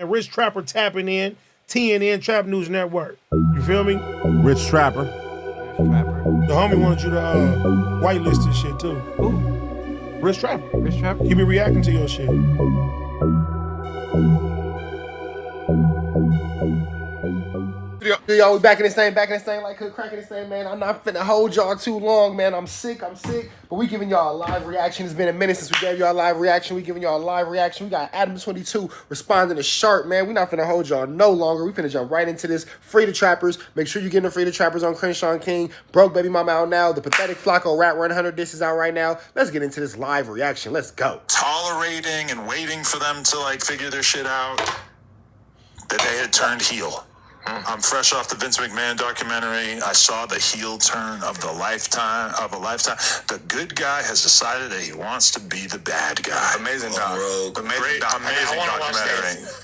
And Rich Trapper tapping in, TNN Trap News Network. You feel me? Rich Trapper. The homie wanted you to whitelist this shit too. Who? Rich Trapper. Rich Trapper? He be reacting to your shit. Yo, we back in this thing like hood cracking this thing, man. I'm not finna hold y'all too long, man. I'm sick, but we giving y'all a live reaction. It's been a minute since we gave y'all a live reaction. We giving y'all a live reaction. We got Adam22 responding to Sharp, man. We not finna hold y'all no longer. We finna jump right into this. Free the Trappers. Make sure you getting the Free the Trappers on Crenshaw and King. Broke Baby Mama out now. The pathetic FLAKKO Rap 100 discs out right now. Let's get into this live reaction. Let's go. Tolerating and waiting for them to like figure their shit out, that they had turned heel. I'm fresh off the Vince McMahon documentary. I saw the heel turn of a lifetime. The good guy has decided that he wants to be the bad guy. Amazing documentary.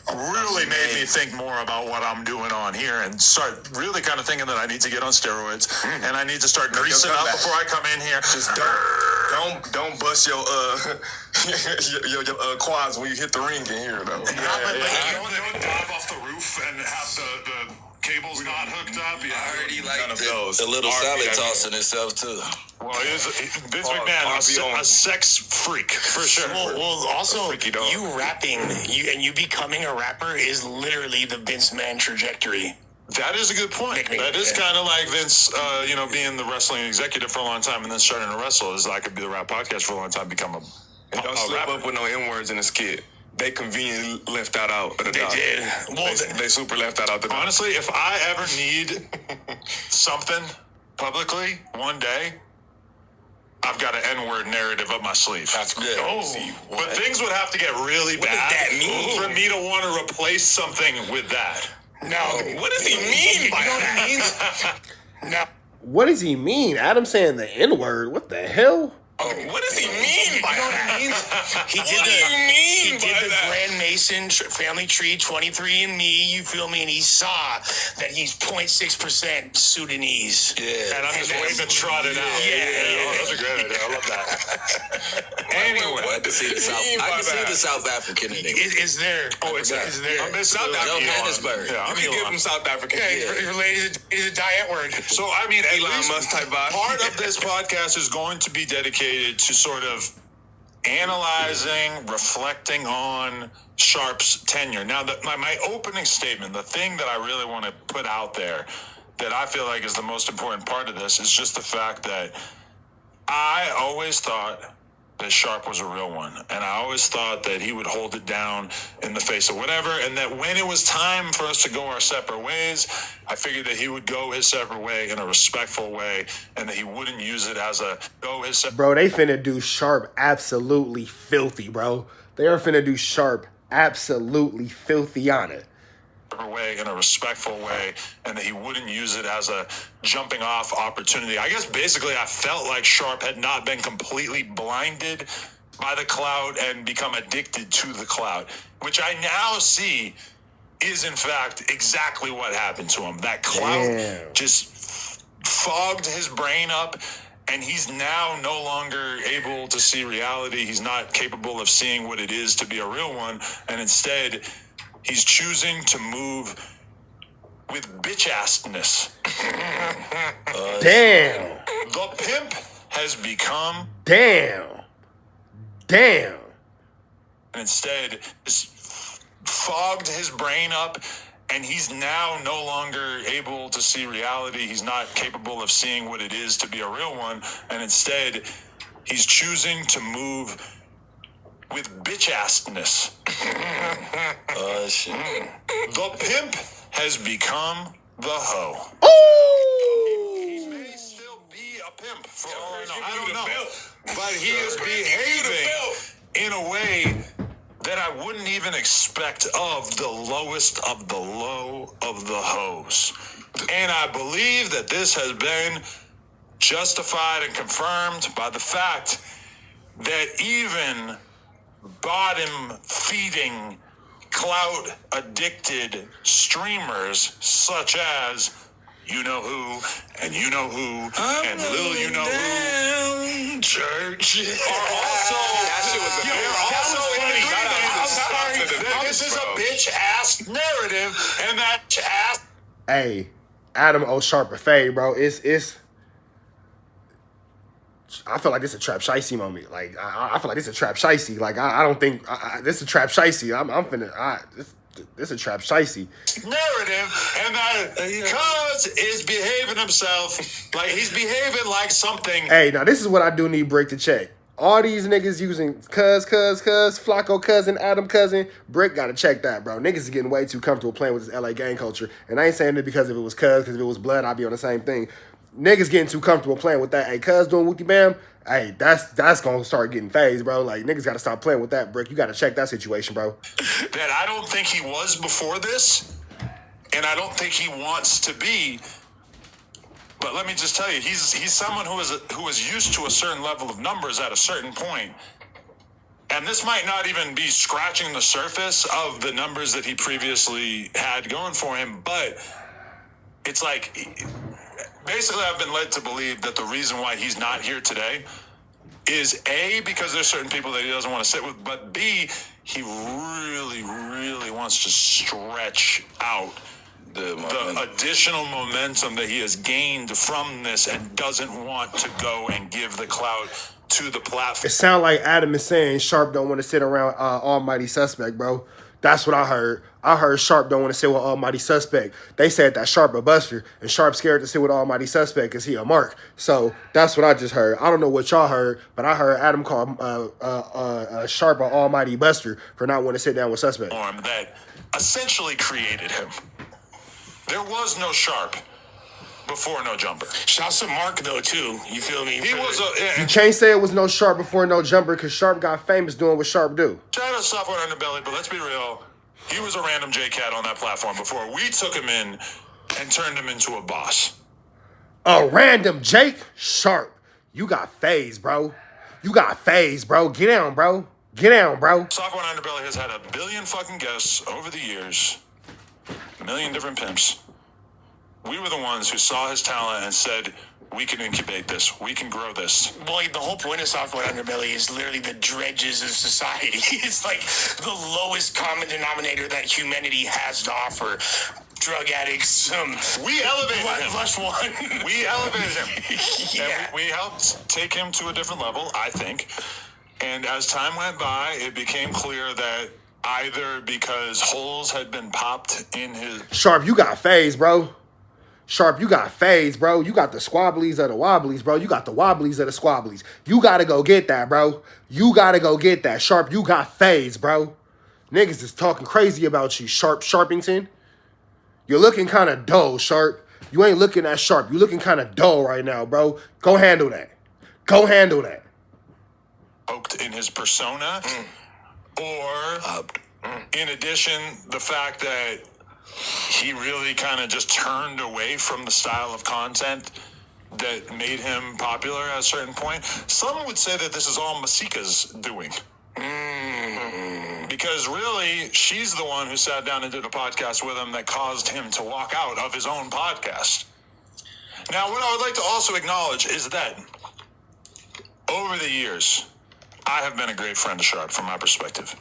Really made me think more about what I'm doing on here and start really kind of thinking that I need to get on steroids and I need to start greasing up before I come in here. Just don't bust your your quads when you hit the ring in here though. You don't dive off the roof and have the cables not hooked up. I heard he like the little salad tossing himself too. Well, Vince McMahon, a sex freak for sure. Well, also you rapping, you becoming a rapper is literally the Vince Man trajectory. That is a good point. That is kind of like Vince, being the wrestling executive for a long time and then starting to wrestle. Is I could be the rap podcast for a long time, become a don't slip rapper. up with no N-words in the skit. They conveniently left that out of the They doc. did. Well, They super left that out the doc. Honestly, if I ever need something publicly one day, I've got an N-word narrative up my sleeve. That's good. But things would have to get really bad does that mean? for me to want to replace something with that. No. What does he mean by that? No. What does he mean? Adam saying the N-word. What the hell? What does he mean by that? He did the Grand Mason family tree, 23andMe, you feel me? And he saw that he's 0.6% Sudanese. Yeah. And I'm just waiting to trot it out. Yeah. That's a great idea. I love that. Anyway. I can see the South African in it. Is there? Oh, it's there. there? I'm missing Johannesburg. Yeah, I'm You can give him South African. He's a diet word. So, I mean, at Elon least Musk type vibe. part of this podcast is going to be dedicated to sort of analyzing, reflecting on Sharp's tenure. Now, my opening statement, the thing that I really want to put out there that I feel like is the most important part of this is just the fact that I always thought that Sharp was a real one. And I always thought that he would hold it down in the face of whatever. And that when it was time for us to go our separate ways, I figured that he would go his separate way in a respectful way and that he wouldn't use it as a go his separate Bro, they finna do Sharp absolutely filthy, bro. They are finna do Sharp absolutely filthy on it. way, in a respectful way, and that he wouldn't use it as a jumping off opportunity. I guess basically I felt like Sharp had not been completely blinded by the cloud and become addicted to the cloud, which I now see is in fact exactly what happened to him. That cloud just fogged his brain up, and he's now no longer able to see reality. He's not capable of seeing what it is to be a real one, and instead he's choosing to move with bitch-assness. Damn. The pimp has become... Damn. And instead is fogged his brain up, and he's now no longer able to see reality. He's not capable of seeing what it is to be a real one, and instead he's choosing to move with bitch-assness. The pimp has become the hoe. He may still be a pimp for all I know. I don't know. But he is behaving in a way that I wouldn't even expect of the lowest of the low of the hoes. And I believe that this has been justified and confirmed by the fact that even bottom-feeding, clout-addicted streamers such as you know who, and you know who, and Lil you know who, in church. Are also That shit was a I'm sorry that this is a bitch ass narrative and that ass. Hey, Adam O. Sharp or Fade, bro. It's. I feel like this is a Trap Shicey moment. Like I feel like this is a Trap Shicey. Like I don't think this is a Trap Shicey. I'm finna. This is a Trap Shicey. Narrative, and that Cuz is behaving himself like he's behaving like something. Hey, now this is what I do need Brick to check. All these niggas using Cuz, FLAKKO cousin, Adam cousin. Brick gotta check that, bro. Niggas is getting way too comfortable playing with this LA gang culture. And I ain't saying it because if it was Cuz, because if it was blood, I'd be on the same thing. Niggas getting too comfortable playing with that. Hey, Cuz doing wookie bam. Hey, that's gonna start getting phased, bro. Like niggas gotta stop playing with that, Brick. You gotta check that situation, bro. That I don't think he was before this, and I don't think he wants to be. But let me just tell you, he's someone who is used to a certain level of numbers at a certain point. And this might not even be scratching the surface of the numbers that he previously had going for him, but it's like, basically I've been led to believe that the reason why he's not here today is A, because there's certain people that he doesn't want to sit with, but B, he really, really wants to stretch out the additional momentum that he has gained from this and doesn't want to go and give the clout to the platform. It sounds like Adam is saying Sharp don't want to sit around Almighty Suspect, bro. That's what I heard. I heard Sharp don't want to sit with Almighty Suspect. They said that Sharp a buster, and Sharp scared to sit with Almighty Suspect because he a mark. So that's what I just heard. I don't know what y'all heard, but I heard Adam call Sharp an Almighty buster for not wanting to sit down with Suspect. That essentially created him. There was no Sharp before No Jumper. Shouts to Mark though too. You feel me? He was a. You can't say it was no Sharp before No Jumper because Sharp got famous doing what Sharp do. Shout out Software Underbelly, but let's be real. He was a random J-Cat on that platform before we took him in and turned him into a boss. A random Jake Sharp. You got phase, bro. You got phase, bro. Get down, bro. Get down, bro. Software Underbelly has had a billion fucking guests over the years. A million different pimps. We were the ones who saw his talent and said, we can incubate this. We can grow this. Boy, the whole point of Software Underbelly is literally the dredges of society. It's like the lowest common denominator that humanity has to offer. Drug addicts, we elevated him. Flush one. We elevated him. Yeah. And we helped take him to a different level, I think. And as time went by, it became clear that either because holes had been popped in his... Sharp, you got phase, bro. Sharp, you got phase, bro. You got the squabblies of the wobblies, bro. You got the wobblies of the squabblies. You got to go get that, bro. You got to go get that. Sharp, you got phase, bro. Niggas is talking crazy about you, Sharpington. You're looking kind of dull, Sharp. You ain't looking that sharp. You looking kind of dull right now, bro. Go handle that. Go handle that. In his persona, or in addition, the fact that he really kind of just turned away from the style of content that made him popular at a certain point. Some would say that this is all Masika's doing. Because really, she's the one who sat down and did a podcast with him that caused him to walk out of his own podcast. Now, what I would like to also acknowledge is that over the years, I have been a great friend to Sharp from my perspective.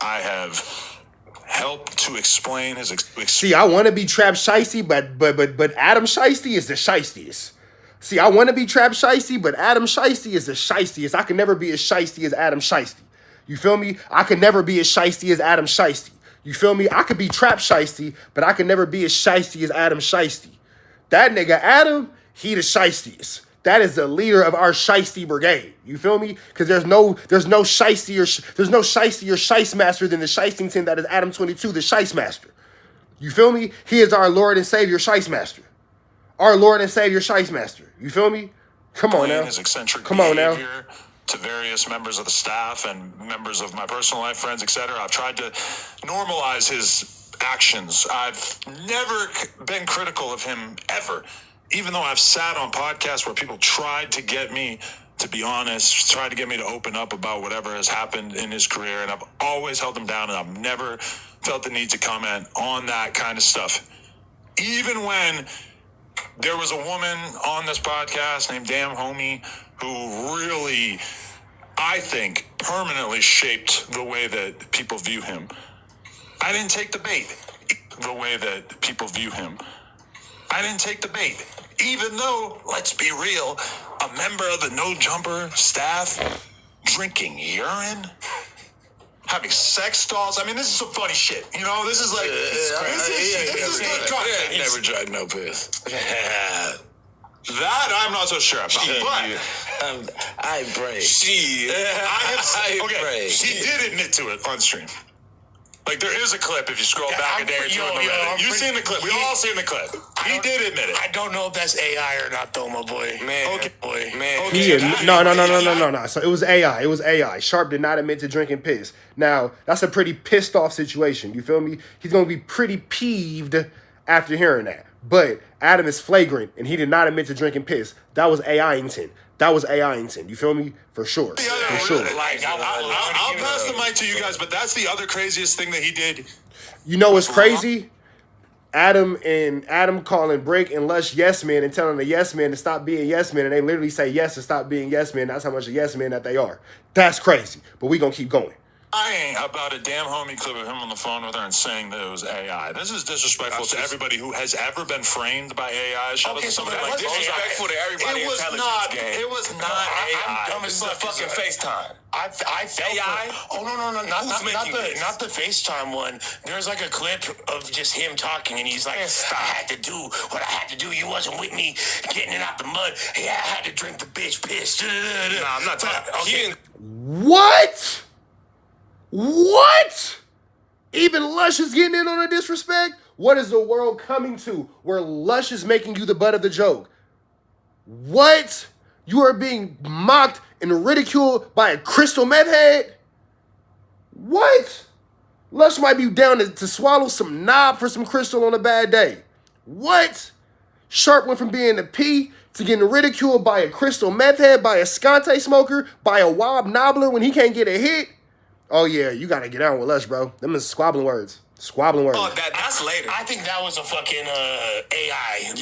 I have helped to explain his See, I want to be Trap Shicey, but Adam Shicey is the shiestiest. See, I want to be Trap Shicey, but Adam Shicey is the shiestiest. I can never be as shiesty as Adam Shicey. You feel me? I could never be as shiesty as Adam Shicey. You feel me? I could be Trap Shicey, but I could never be as shiesty as Adam Shicey. That nigga Adam, he the shiestiest. That is the leader of our shiesty brigade. You feel me? Because there's no shiesty or shice master than the Shystington that is Adam 22, the shice master. You feel me? He is our Lord and Savior shice master. Our Lord and Savior shice master. You feel me? Come on now. His eccentric Come on now. To various members of the staff and members of my personal life, friends, etc. I've tried to normalize his actions. I've never been critical of him ever. Even though I've sat on podcasts where people tried to get me to be honest, tried to get me to open up about whatever has happened in his career, and I've always held him down, and I've never felt the need to comment on that kind of stuff. Even when there was a woman on this podcast named Damn Homie who really, I think, permanently shaped the way that people view him. I didn't take the bait the way that people view him. I didn't take the bait. Even though, let's be real, a member of the No Jumper staff drinking urine, having sex dolls. I mean, this is some funny shit. You know, this is like, this is good content. I never tried no piss. That I'm not so sure about. But I pray. she did admit to it on stream. Like, there is a clip if you scroll back a day or two on the Reddit. You've seen the clip. We all seen the clip. He did admit it. I don't know if that's AI or not, though, my boy. Man. Okay, boy. Man. Okay. No. So it was AI. It was AI. Sharp did not admit to drinking piss. Now, that's a pretty pissed off situation. You feel me? He's going to be pretty peeved after hearing that. But Adam is flagrant, and he did not admit to drinking piss. That was AI-ington. That was AI-ington. You feel me? For sure. For sure. Like, I'll pass the mic to you guys, but that's the other craziest thing that he did. You know what's crazy? Adam calling Break and Lush yes men and telling the yes men to stop being yes men, and they literally say yes to stop being yes men. That's how much of yes men that they are. That's crazy. But we gonna keep going. I ain't about a damn homie clip of him on the phone with her and saying that it was AI. This is disrespectful to everybody who has ever been framed by AI. Shout out to somebody like this. Disrespectful to everybody. It was not AI. I'm dumb as fuck. Fucking FaceTime. I felt AI? Oh no, not the FaceTime one. There's like a clip of just him talking, and he's like, I had to do what I had to do. You wasn't with me getting it out the mud. Yeah, I had to drink the bitch piss. Nah, I'm not talking. Okay. What? What? Even Lush is getting in on a disrespect? What is the world coming to where Lush is making you the butt of the joke? What? You are being mocked and ridiculed by a crystal meth head? What? Lush might be down to swallow some knob for some crystal on a bad day. What? Sharp went from being a P to getting ridiculed by a crystal meth head, by a Scante smoker, by a Wob Nobbler when he can't get a hit? Oh, yeah, you got to get on with Lush, bro. Them is squabbling words. Squabbling words. Oh, that's later. I think that was a fucking AI. He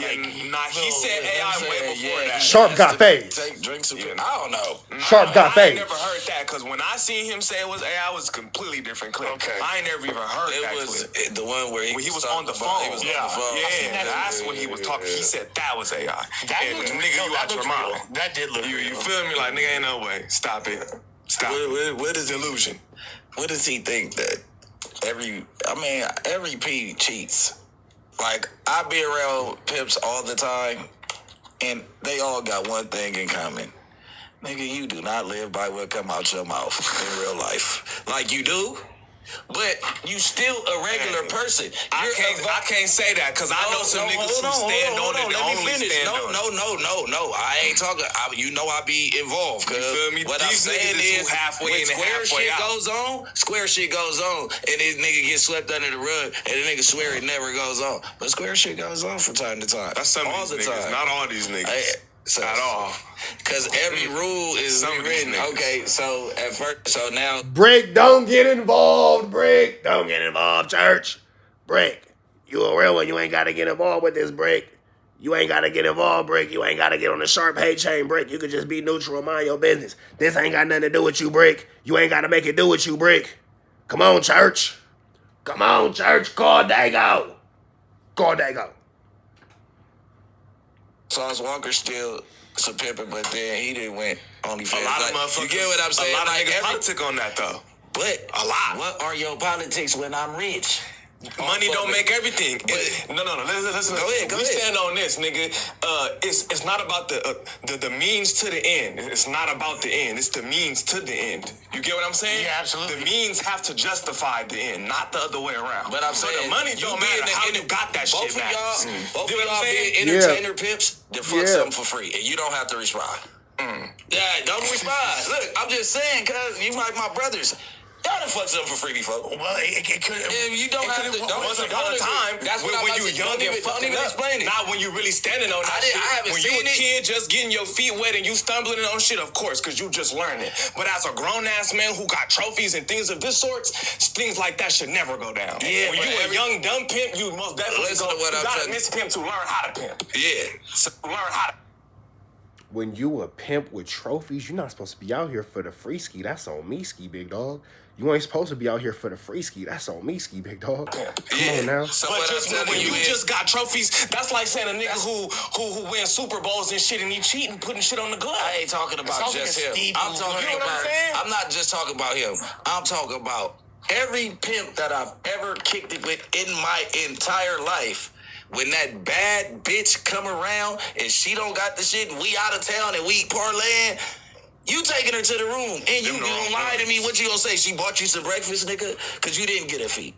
said AI way before that. Sharp got phased. Take drinks. I don't know. Sharp got I ain't phased. never heard that, because when I seen him say it was AI, it was a completely different clip. Okay. I ain't never even heard It that was clip. the one where he Was on the phone. He was on the phone. Yeah, that's when he was talking. He said that was AI. That And looked, nigga, you out your mind. real. That did look You real. feel me? Like, nigga, ain't no way. Stop it. Stop it. What is illusion? What does he think that every P cheats? Like, I be around pimps all the time, and they all got one thing in common. Nigga, you do not live by what come out your mouth in real life. Like, you do, but you still a regular person. I can't say that, because I know some niggas who stand on it and Let me only finish. stand on it. No. I ain't talking. I be involved. You feel me? What I'm These saying niggas is, halfway when in and square halfway shit out. square shit goes on, and this nigga gets swept under the rug, and the nigga swear it never goes on. But square shit goes on from time to time. That's some all of the these niggas, time. not all these niggas. At all. Because every rule is Some of these written. niggas. Okay, so at first, so now. Brick, don't get involved, Brick. Don't get involved, church. Brick, you a real one. You ain't got to get involved with this, Brick. You ain't got to get involved, Brick. You ain't got to get on the sharp hate chain, Brick. You could just be neutral and mind your business. This ain't got nothing to do with you, Brick. You ain't got to make it do with you, Brick. Come on, church. Come on, church. Cordago. Cordago. Sauce Walker still some pimping, but then he didn't win OnlyFans. A lot of motherfuckers. You get what I'm saying? A lot of Like, niggas politic on that, though. But A lot. what are your politics when I'm rich? Money don't make everything. No. Listen. Go ahead. We stand on this, nigga. It's not about the means to the end. It's not about the end. It's the means to the end. You get what I'm saying? Yeah, absolutely. The means have to justify the end, not the other way around. But I'm so saying the money you don't being matter how you got that both shit of back. y'all, both You of know what y'all I'm saying? being entertainer pimps, then fuck Yeah. something for free, and you don't have to respond. Yeah, don't respond. Look, I'm just saying, cause you like my brothers. Y'all done fucked something for free before. Well, it could. And you don't have to. Once upon a time, That's what when I'm you young and fucking up. explain it. Not when you really standing on that shit. I haven't when seen you a it. kid just getting your feet wet and you stumbling on shit, of course, because you just learning. But as a grown-ass man who got trophies and things of this sort, things like that should never go down. Yeah, when but you a young dumb pimp, you most definitely Listen to what you I'm gotta saying. miss pimp to learn how to pimp. Yeah. So learn how to when you a pimp with trophies, you're not supposed to be out here for the free ski. That's on me, ski, big dog. You ain't supposed to be out here for the free ski. That's on me, ski, big dog. Come on now. So But what just I'm when telling you you is, just got trophies, that's like saying a nigga who wins Super Bowls and shit and he cheating, putting shit on the glove. I ain't talking about Sounds like just a him. Steve I'm Blue. talking You know what I'm about. saying? I'm not just talking about him. I'm talking about every pimp that I've ever kicked it with in my entire life. When that bad bitch come around and she don't got the shit, and we out of town and we parlaying, you taking her to the room and you gonna lie to me. What you gonna say? She bought you some breakfast, nigga? Because you didn't get a fee.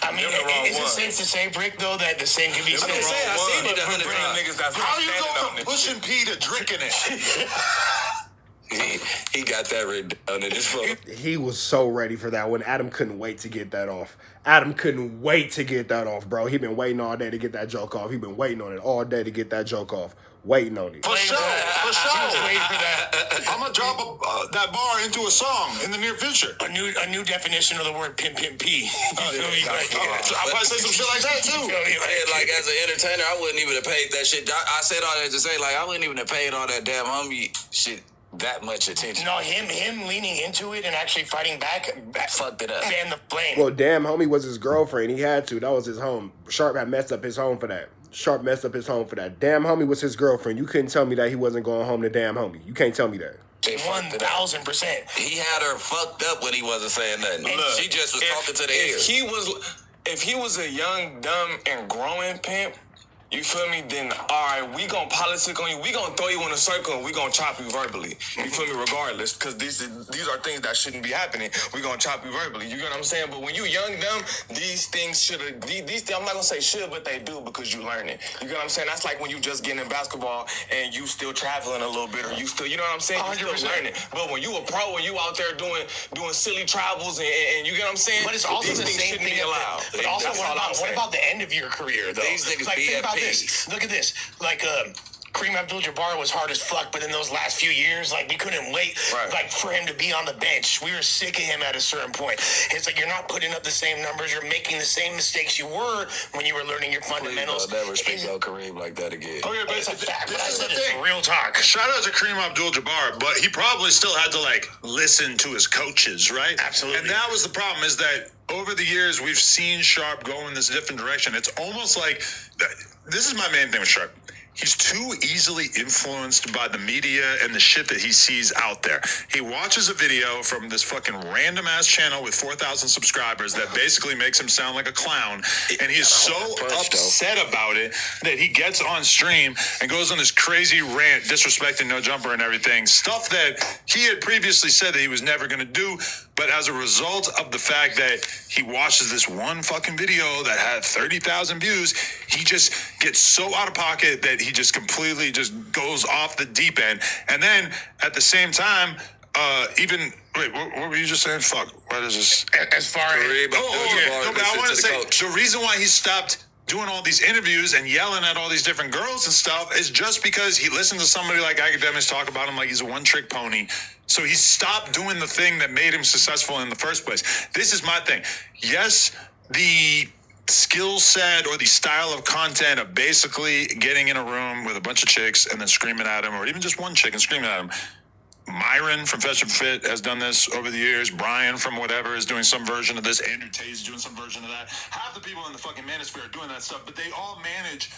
I mean, is it safe to say, Brick, though, that the same can be said? I'm just saying, I seen it 100 times. niggas that's How you standing go on from this pushing P to drinking it? He got that written down in his phone. He was so ready for that one. Adam couldn't wait to get that off. Adam couldn't wait to get that off, bro. He been waiting all day to get that joke off. He been waiting on it all day to get that joke off. Waiting on it. For sure. Wait for that. I'm gonna drop that bar into a song in the near future. A new definition of the word pimp P. You feel me? Like, I'll probably say some shit like that too. Like as an entertainer, I wouldn't even have paid that shit. I said all that to say, like, I wouldn't even have paid all that damn homie shit that much attention. No, him leaning into it and actually fighting back Fucked it up. fan the flame. Well, damn homie was his girlfriend. He had to. That was his home. Sharp had messed up his home for that. Sharp messed up his home for that. Damn homie was his girlfriend. You couldn't tell me that he wasn't going home to damn homie. You can't tell me that. 1000%. He had her fucked up when he wasn't saying nothing. She just was talking to the ear. If he was a young, dumb, and growing pimp, you feel me? Then all right, we gonna politic on you. We gonna throw you in a circle and we gonna chop you verbally. You feel me? Regardless, because these are things that shouldn't be happening. We gonna chop you verbally. You get what I'm saying? But when you young, dumb, these things should have. These I'm not gonna say should, but they do because you learn it. You get what I'm saying? That's like when you just getting in basketball and you still traveling a little bit, or you still, you know what I'm saying? You still learning. But when you a pro and you out there doing silly travels and you get what I'm saying? But it's also these the things same shouldn't thing. be allowed. But also, That's all I'm what saying. about the end of your career, though? These niggas like, think about BFPs. this. Look at this. Like, Kareem Abdul-Jabbar was hard as fuck, but in those last few years, like, we couldn't wait, like, for him to be on the bench. We were sick of him at a certain point. It's like you're not putting up the same numbers. You're making the same mistakes you were when you were learning your fundamentals. Please don't never speak about Kareem like that again. Okay, but It's a fact, but I this is said the it's thing. real talk. Shout out to Kareem Abdul-Jabbar, but he probably still had to like listen to his coaches, right? Absolutely. And that was the problem, is that over the years we've seen Sharp go in this different direction. It's almost like this is my main thing with Sharp. He's too easily influenced by the media and the shit that he sees out there. He watches a video from this fucking random ass channel with 4,000 subscribers that basically makes him sound like a clown. And he's so upset about it that he gets on stream and goes on this crazy rant, disrespecting No Jumper and everything. Stuff that he had previously said that he was never going to do. But as a result of the fact that he watches this one fucking video that had 30,000 views, he just gets so out of pocket that he just completely just goes off the deep end. And then at the same time, what were you just saying? Fuck, what is this? As far as... No, but I want to say, the reason why he stopped doing all these interviews and yelling at all these different girls and stuff is just because he listened to somebody like Academics talk about him like he's a one-trick pony. So he stopped doing the thing that made him successful in the first place. This is my thing. Yes, the skill set or the style of content of basically getting in a room with a bunch of chicks and then screaming at him, or even just one chick and screaming at him. Myron from Fetch and Fit has done this over the years. Brian from whatever is doing some version of this. Andrew Tate is doing some version of that. Half the people in the fucking manosphere are doing that stuff, but they all manage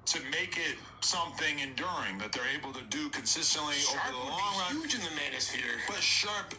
to make it something enduring that they're able to do consistently over the long run. Huge in the manosphere. But Sharp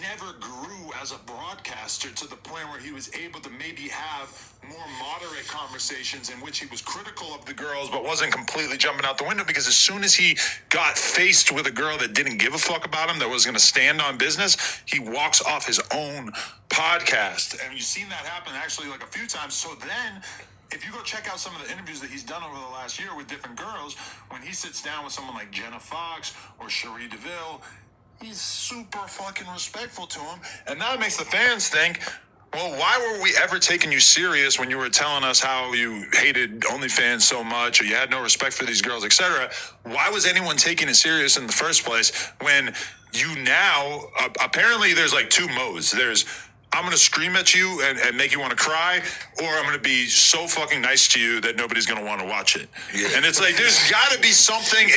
never grew as a broadcaster to the point where he was able to maybe have more moderate conversations in which he was critical of the girls but wasn't completely jumping out the window, because as soon as he got faced with a girl that didn't give a fuck about him, that was going to stand on business, he walks off his own podcast. And you've seen that happen actually like a few times. So then if you go check out some of the interviews that he's done over the last year with different girls, when he sits down with someone like Jenna Fox or Cherie DeVille, he's super fucking respectful to him. And that makes the fans think, well, why were we ever taking you serious when you were telling us how you hated OnlyFans so much or you had no respect for these girls, etc.? Why was anyone taking it serious in the first place when you now, apparently there's like two modes. There's I'm going to scream at you and make you want to cry, or I'm going to be so fucking nice to you that nobody's going to want to watch it. Yeah. And it's like, there's got to be something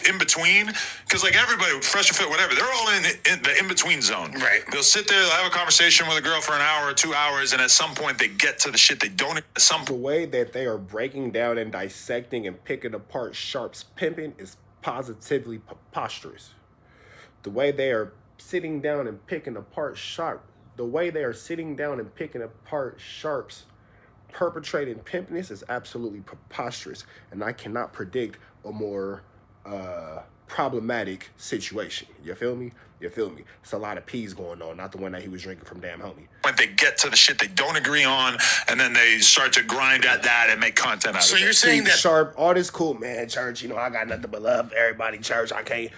in between, because like everybody, fresh or fit, whatever, they're all in the in-between zone. Right. They'll sit there, they'll have a conversation with a girl for an hour or 2 hours, and at some point they get to the shit they don't, at some The way that they are breaking down and dissecting and picking apart Sharp's pimping is positively preposterous. The way they are sitting down and picking apart Sharp's perpetrating pimpness is absolutely preposterous, and I cannot predict a more problematic situation. You feel me? It's a lot of peas going on, not the one that he was drinking from damn homie. point they get to the shit they don't agree on, and then they start to grind at that and make content out of it. So you're saying that Sharp, all this cool, man, Church, I got nothing but love for everybody, Church. I can't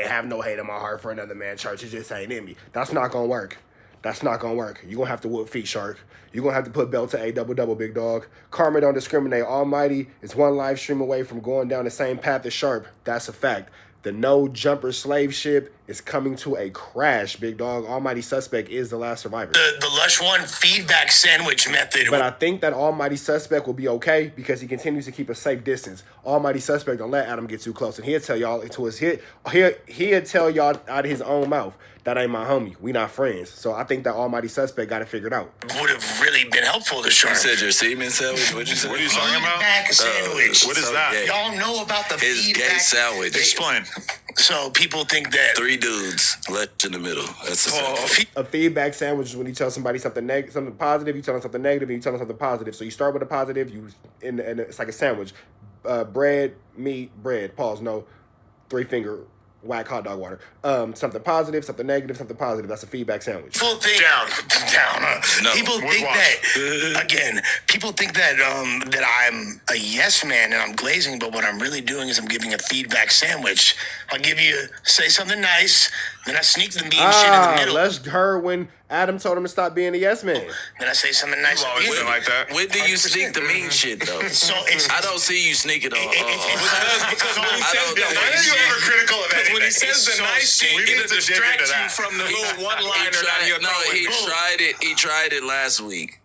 have no hate in my heart for another man, Church. It just ain't in me. That's not gonna work. You're gonna have to whoop feet, Shark. You're gonna have to put belt to a double, big dog. Karma don't discriminate. Almighty is one live stream away from going down the same path as Sharp. That's a fact. The no jumper slave ship is coming to a crash, big dog. Almighty Suspect is the last survivor. the Lush One feedback sandwich method. But I think that Almighty Suspect will be okay because he continues to keep a safe distance. Almighty Suspect don't let Adam get too close, and he'll tell y'all he'll tell y'all out of his own mouth, that ain't my homie. We not friends. So I think that Almighty Suspect got it figured out. Would have really been helpful to Sharp. You said your semen sandwich? What'd you say? What are you talking about? Feedback sandwich. What is that? gay. Y'all know about the His feedback gay sandwich. Explain. So people think that 3 dudes, left in the middle. That's a sandwich. A feedback sandwich is when you tell somebody something positive, you tell them something negative, and you tell them something positive. So you start with a positive, and it's like a sandwich. Bread, meat, bread. Pause. No, 3-finger. WACK hot dog water. Something positive, something negative, something positive. That's a feedback sandwich. people think down. No, People would think watch. that again. People think that that I'm a yes man and I'm glazing, but what I'm really doing is I'm giving a feedback sandwich. I'll say something nice, then I sneak the mean shit in the middle. Let's heard when Adam told him to stop being a yes man. Then I say something nice. You've always been like that. When do you sneak the mean shit, though? So it's I don't see you sneak it on. Because when he I says don't the know. nice Why are you shit, ever critical of because when he anything? says the It's so nice shit, sick. it'll distract you that. from the little one-liner He that you're he throwing. tried it. He tried it last week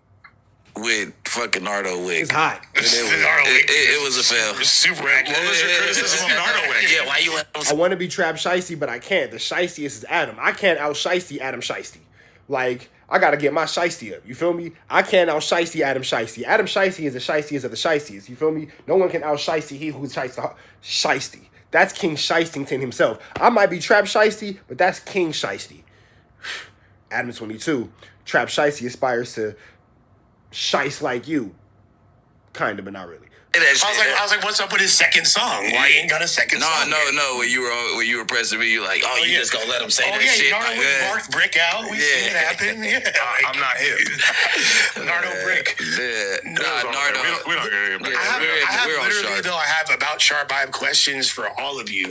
with fucking Nardo Wick. It's hot. It was a fail. super accurate. What was your criticism of Nardo Wick? Yeah, why you let I want to be Trap Shiesty, but I can't. The Shiestiest is Adam. I can't out Shiesty Adam Shiesty. Like, I got to get my Shiesty up. You feel me? I can't out Shiesty Adam Shiesty. Adam Shiesty is the Shiestiest of the Shiestiest. You feel me? No one can out Shiesty he who's Shiesty. That's King Shiestington himself. I might be Trap Shiesty, but that's King Shiesty. Adam 22. Trap Shiesty aspires to shice like you. Kind of, but not really. I was like, what's up with his second song? Why he ain't got a second song? No. When you were pressing me, you like, you just gonna let him say that shit. Nardo Wick barked Brick out. We seen it happen. Yeah, I'm not hip. Nardo Brick. Yeah. Nardo. We don't get it. I have about Sharp. I have questions for all of you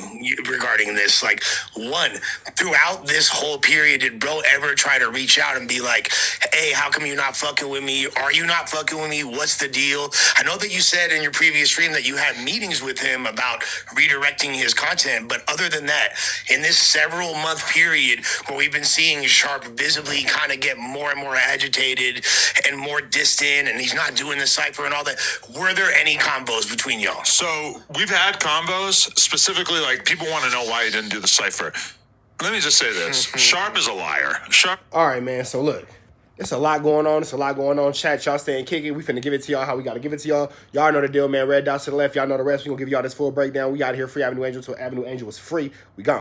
regarding this. Like, one, throughout this whole period, did bro ever try to reach out and be like, hey, how come you're not fucking with me? Are you not fucking with me? What's the deal? I know that you said in your previous stream that you had meetings with him about redirecting his content, but other than that, in this several month period where we've been seeing Sharp visibly kind of get more and more agitated and more distant, and he's not doing the cipher and all that, were there any combos between y'all? So we've had combos, specifically like people want to know why he didn't do the cipher. Let me just say this. Sharp is a liar. Sharp. All right, man. So look, it's a lot going on. Chat, y'all staying kicking. We finna give it to y'all how we gotta give it to y'all. Y'all know the deal, man. Red dots to the left. Y'all know the rest. We gonna give y'all this full breakdown. We out here free Avenue Angel till Avenue Angel was free. We gone.